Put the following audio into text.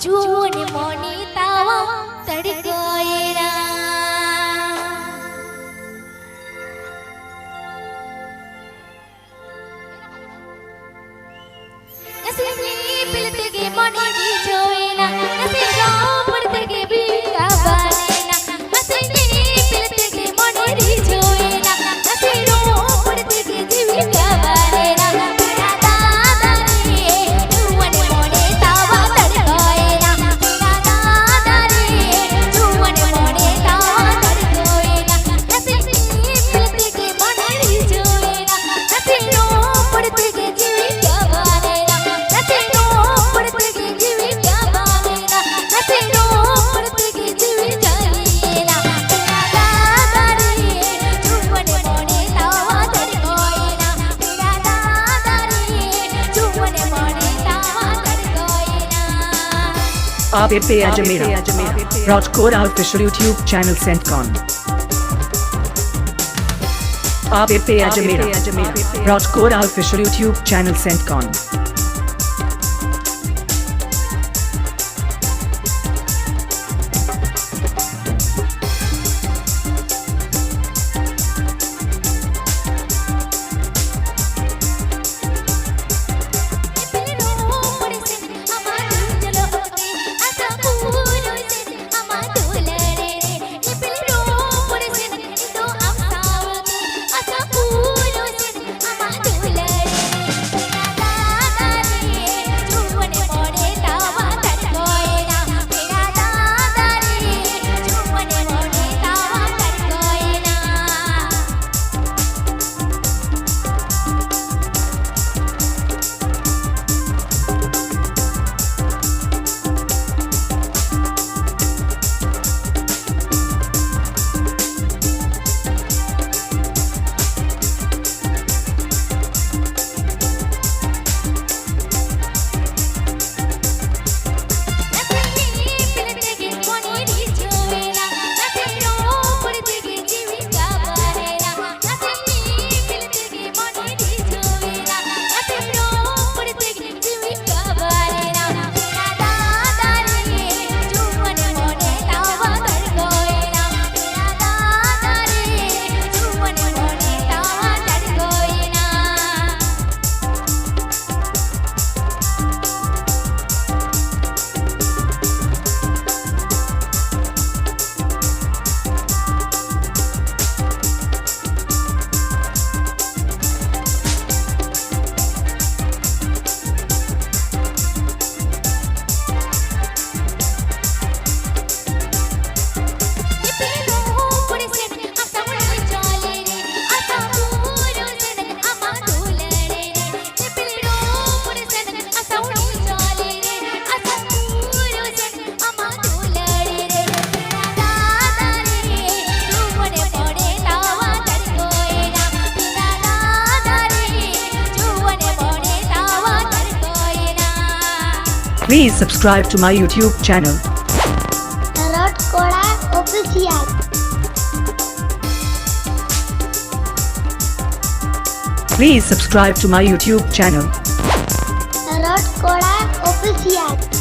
જુઓને મોને તાવા તડકોયરા નસીબે પિલતગે મોને રીઝોવેલા નસીબા પડતગે બીકા બાનેના નસીબે પિલતગે મોને રીઝોવેલા નસીબો પડતગે જીવિકા બાનેના आप 𝚽𝙀 𝙁𝙁𝙁 official YouTube channel सेंड कॉन आप 𝚽𝙀 𝙁𝙁𝙁 ऑफिशियल यूट्यूब चैनल सेंड कॉन Please subscribe to my YouTube channel. KORA official. Please subscribe to my YouTube channel. KORA official.